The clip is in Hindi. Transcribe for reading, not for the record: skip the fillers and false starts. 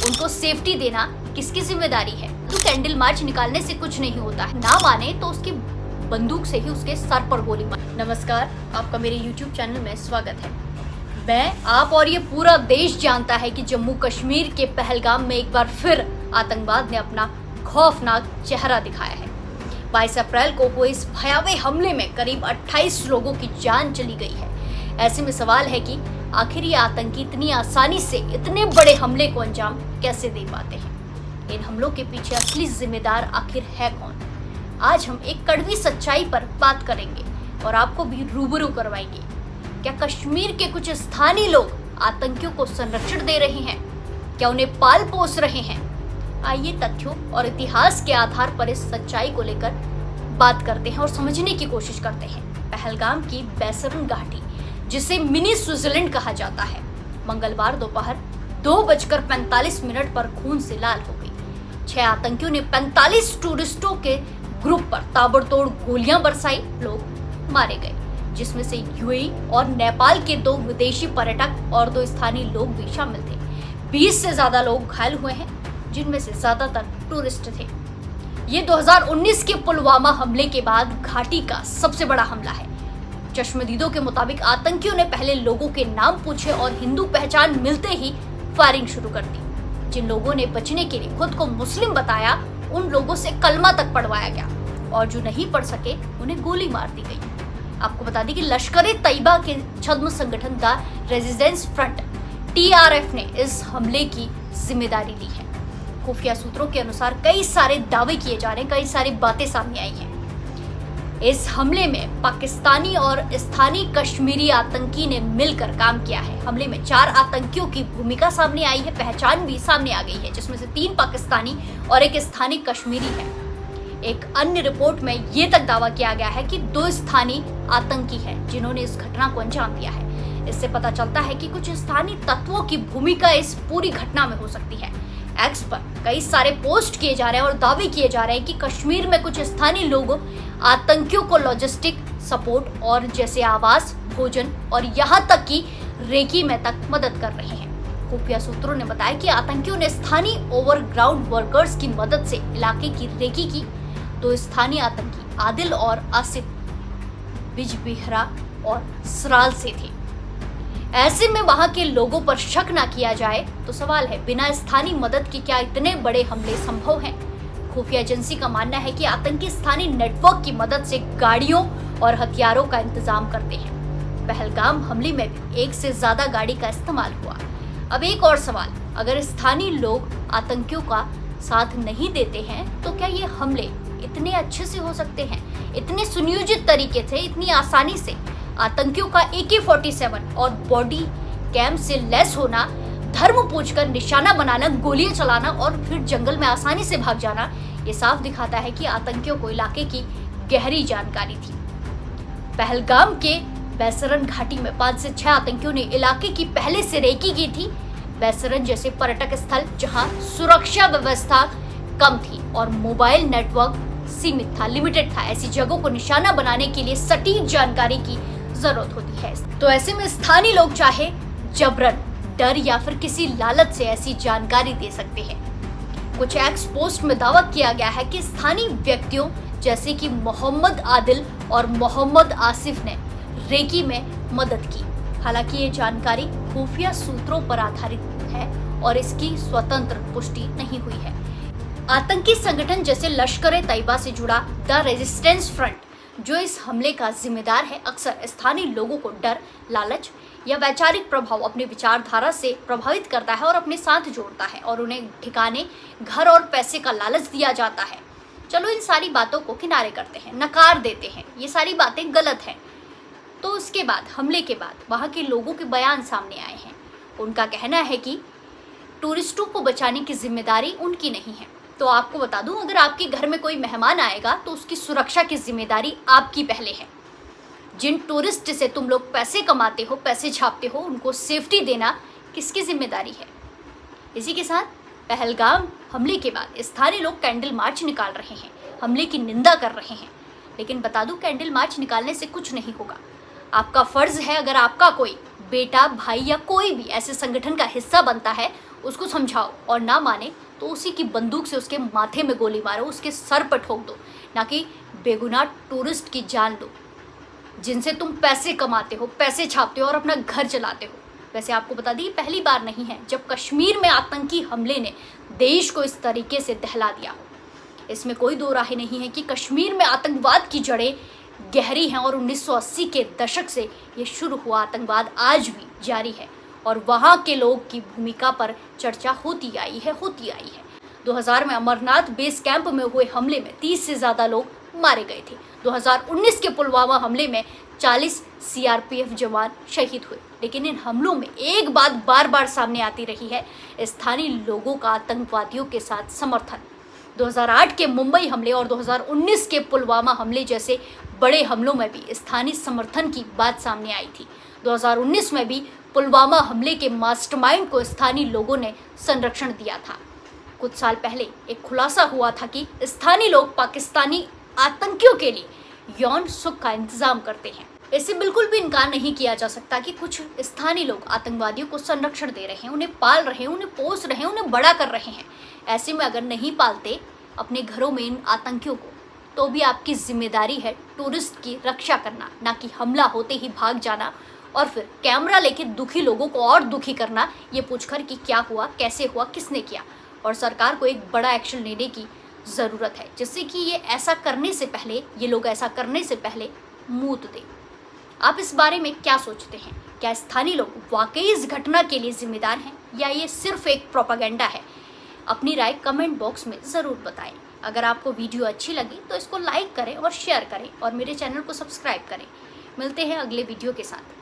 उनको सेफ्टी देना किसकी जिम्मेदारी है? तो कैंडल मार्च निकालने से कुछ नहीं होता है, ना माने तो उसकी बंदूक से ही उसके सर पर गोली मार। नमस्कार, आपका मेरे YouTube चैनल में स्वागत है। मैं, आप और ये पूरा देश जानता है कि जम्मू कश्मीर के पहलगाम में एक बार फिर आतंकवाद ने अपना खौफनाक चेहरा दिखाया है। 22 अप्रैल को हुए इस भयावह हमले में करीब 28 लोगों की जान चली गई है। ऐसे में सवाल है कि आखिर ये आतंकी इतनी आसानी से इतने बड़े हमले को अंजाम कैसे दे पाते हैं? इन हमलों के पीछे असली जिम्मेदार आखिर है कौन? आज हम एक कड़वी सच्चाई पर बात करेंगे और आपको भी रूबरू करवाएंगे। क्या कश्मीर के कुछ स्थानीय लोग आतंकियों को संरक्षण दे रहे हैं? क्या उन्हें पाल पोस रहे हैं? आइए तथ्यों और इतिहास के आधार पर इस सच्चाई को लेकर बात करते हैं और समझने की कोशिश करते हैं। पहलगाम की बैसरन घाटी, जिसे मिनी स्विट्जरलैंड कहा जाता है, मंगलवार दोपहर 2:45 पर खून से लाल हो गई। 6 आतंकियों ने 45 टूरिस्टों के ग्रुप पर ताबड़तोड़ गोलियां बरसाई, लोग मारे गए, जिसमें से यूएई और नेपाल के 2 विदेशी पर्यटक और 2 स्थानीय लोग भी शामिल थे। 20 से ज्यादा लोग घायल हुए हैं, जिनमें से ज्यादातर टूरिस्ट थे। ये 2019 के पुलवामा हमले के बाद घाटी का सबसे बड़ा हमला है। चश्मदीदों के मुताबिक आतंकियों ने पहले लोगों के नाम पूछे और हिंदू पहचान मिलते ही फायरिंग शुरू कर दी। जिन लोगों ने बचने के लिए खुद को मुस्लिम बताया, उन लोगों से कलमा तक पढ़वाया गया और जो नहीं पढ़ सके उन्हें गोली मार दी गई। आपको बता दें कि लश्कर-ए-तैयबा के छद्म संगठन द रेजिस्टेंस फ्रंट TRF ने इस हमले की जिम्मेदारी ली है। खुफिया सूत्रों के अनुसार कई सारे दावे किए जा रहे हैं, कई सारी बातें सामने आई हैं। इस हमले में पाकिस्तानी और स्थानीय कश्मीरी आतंकी ने मिलकर काम किया है। हमले में 4 आतंकियों की भूमिका सामने आई है, पहचान भी सामने आ गई है, जिसमें से 3 पाकिस्तानी और 1 स्थानीय कश्मीरी है। एक अन्य रिपोर्ट में ये तक दावा किया गया है कि 2 स्थानीय आतंकी हैं जिन्होंने इस घटना को अंजाम दिया है। इससे पता चलता है कि कुछ स्थानीय तत्वों की भूमिका इस पूरी घटना में हो सकती है। एक्स पर कई सारे पोस्ट किए जा रहे हैं और दावे किए जा रहे हैं कि कश्मीर में कुछ स्थानीय लोग आतंकियों को लॉजिस्टिक सपोर्ट और जैसे आवास, भोजन और यहाँ तक कि रेकी में तक मदद कर रहे हैं। खुफिया सूत्रों ने बताया कि आतंकियों ने स्थानीय ओवरग्राउंड वर्कर्स की मदद से इलाके की रेकी की। 2 स्थानीय आतंकी आदिल और आसिफ बिजबिहरा और सराल से थे। ऐसे में वहां के लोगों पर शक ना किया जाए तो सवाल है, बिना स्थानीय मदद के क्या इतने बड़े हमले संभव हैं? खुफिया एजेंसी का मानना है कि आतंकी स्थानीय नेटवर्क की मदद से गाड़ियों और हथियारों का इंतजाम करते हैं। पहलगाम हमले में भी 1 से ज्यादा गाड़ी का इस्तेमाल हुआ। अब एक और सवाल, अगर स्थानीय लोग आतंकियों का साथ नहीं देते हैं तो क्या ये हमले इतने अच्छे से हो सकते हैं, इतने सुनियोजित तरीके से, इतनी आसानी से? आतंकियों का AK-47 और बॉडी कैम से लैस होना, धर्म पूछकर निशाना बनाना, गोलियां चलाना और फिर जंगल में आसानी से भाग जाना, ये साफ दिखाता है कि आतंकियों को इलाके की गहरी जानकारी थी। पहलगाम के बैसरन घाटी में 5 से 6 आतंकियों ने इलाके की पहले से रेकी की थी। बैसरन जैसे पर्यटक स्थल जहां सुरक्षा व्यवस्था कम थी और मोबाइल नेटवर्क सीमित था, लिमिटेड था, ऐसी जगहों को निशाना बनाने के लिए सटीक जानकारी की जरूरत होती है। तो ऐसे में स्थानीय लोग चाहे जबरन, डर या फिर किसी लालच से ऐसी जानकारी दे सकते हैं। कुछ एक्स पोस्ट में दावा किया गया है कि स्थानीय व्यक्तियों जैसे कि मोहम्मद आदिल और मोहम्मद आसिफ ने रेकी में मदद की। हालांकि ये जानकारी खुफिया सूत्रों पर आधारित है और इसकी स्वतंत्र पुष्टि नहीं हुई है। आतंकी संगठन जैसे लश्कर-ए-तैयबा से जुड़ा द रेजिस्टेंस फ्रंट, जो इस हमले का जिम्मेदार है, अक्सर स्थानीय लोगों को डर, लालच या वैचारिक प्रभाव अपनी विचारधारा से प्रभावित करता है और अपने साथ जोड़ता है और उन्हें ठिकाने, घर और पैसे का लालच दिया जाता है। चलो इन सारी बातों को किनारे करते हैं, नकार देते हैं, ये सारी बातें गलत हैं। तो उसके बाद, हमले के बाद वहाँ के लोगों के बयान सामने आए हैं। उनका कहना है कि टूरिस्टों को बचाने की जिम्मेदारी उनकी नहीं है। तो आपको बता दूं, अगर आपके घर में कोई मेहमान आएगा तो उसकी सुरक्षा की जिम्मेदारी आपकी पहले है। जिन टूरिस्ट से तुम लोग पैसे कमाते हो, पैसे छापते हो, उनको सेफ्टी देना किसकी जिम्मेदारी है? इसी के साथ पहलगाम हमले के बाद स्थानीय लोग कैंडल मार्च निकाल रहे हैं, हमले की निंदा कर रहे हैं। लेकिन बता दूं, कैंडल मार्च निकालने से कुछ नहीं होगा। आपका फर्ज है, अगर आपका कोई बेटा, भाई या कोई भी ऐसे संगठन का हिस्सा बनता है, उसको समझाओ, और ना माने तो उसी की बंदूक से उसके माथे में गोली मारो, उसके सर पर ठोक दो, ना कि बेगुनाह टूरिस्ट की जान दो जिनसे तुम पैसे कमाते हो, पैसे छापते हो और अपना घर चलाते हो। वैसे आपको बता दी, पहली बार नहीं है जब कश्मीर में आतंकी हमले ने देश को इस तरीके से दहला दिया हो। इसमें कोई दो राय नहीं है कि कश्मीर में आतंकवाद की जड़ें गहरी हैं और 1980 के दशक से ये शुरू हुआ आतंकवाद आज भी जारी है और वहाँ के लोग की भूमिका पर चर्चा होती आई है। 2000 में अमरनाथ बेस कैंप में हुए हमले में 30 से ज़्यादा लोग मारे गए थे। 2019 के पुलवामा हमले में 40 सीआरपीएफ जवान शहीद हुए। लेकिन इन हमलों में एक बात बार बार सामने आती रही है, स्थानीय लोगों का आतंकवादियों के साथ समर्थन। 2008 के मुंबई हमले और 2019 के पुलवामा हमले जैसे बड़े हमलों में भी स्थानीय समर्थन की बात सामने आई थी। 2019 में भी पुलवामा हमले के मास्टरमाइंड को स्थानीय लोगों ने संरक्षण दिया था। कुछ साल पहले एक खुलासा हुआ था कि स्थानीय लोग पाकिस्तानी आतंकियों के लिए यौन सुख का इंतजाम करते हैं। इससे बिल्कुल भी इनकार नहीं किया जा सकता कि कुछ स्थानीय लोग आतंकवादियों को संरक्षण दे रहे हैं, उन्हें पाल रहे हैं, उन्हें पोस रहे हैं, उन्हें बड़ा कर रहे हैं। ऐसे में अगर नहीं पालते अपने घरों में इन आतंकियों को, तो भी आपकी जिम्मेदारी है टूरिस्ट की रक्षा करना, ना कि हमला होते ही भाग जाना और फिर कैमरा लेके दुखी लोगों को और दुखी करना, ये पूछकर कि क्या हुआ, कैसे हुआ, किसने किया। और सरकार को एक बड़ा एक्शन लेने की ज़रूरत है, जिससे कि ये लोग ऐसा करने से पहले मूत दें। आप इस बारे में क्या सोचते हैं? क्या स्थानीय लोग वाकई इस घटना के लिए जिम्मेदार हैं या ये सिर्फ एक प्रोपेगेंडा है? अपनी राय कमेंट बॉक्स में ज़रूर बताएं। अगर आपको वीडियो अच्छी लगी तो इसको लाइक करें और शेयर करें और मेरे चैनल को सब्सक्राइब करें। मिलते हैं अगले वीडियो के साथ।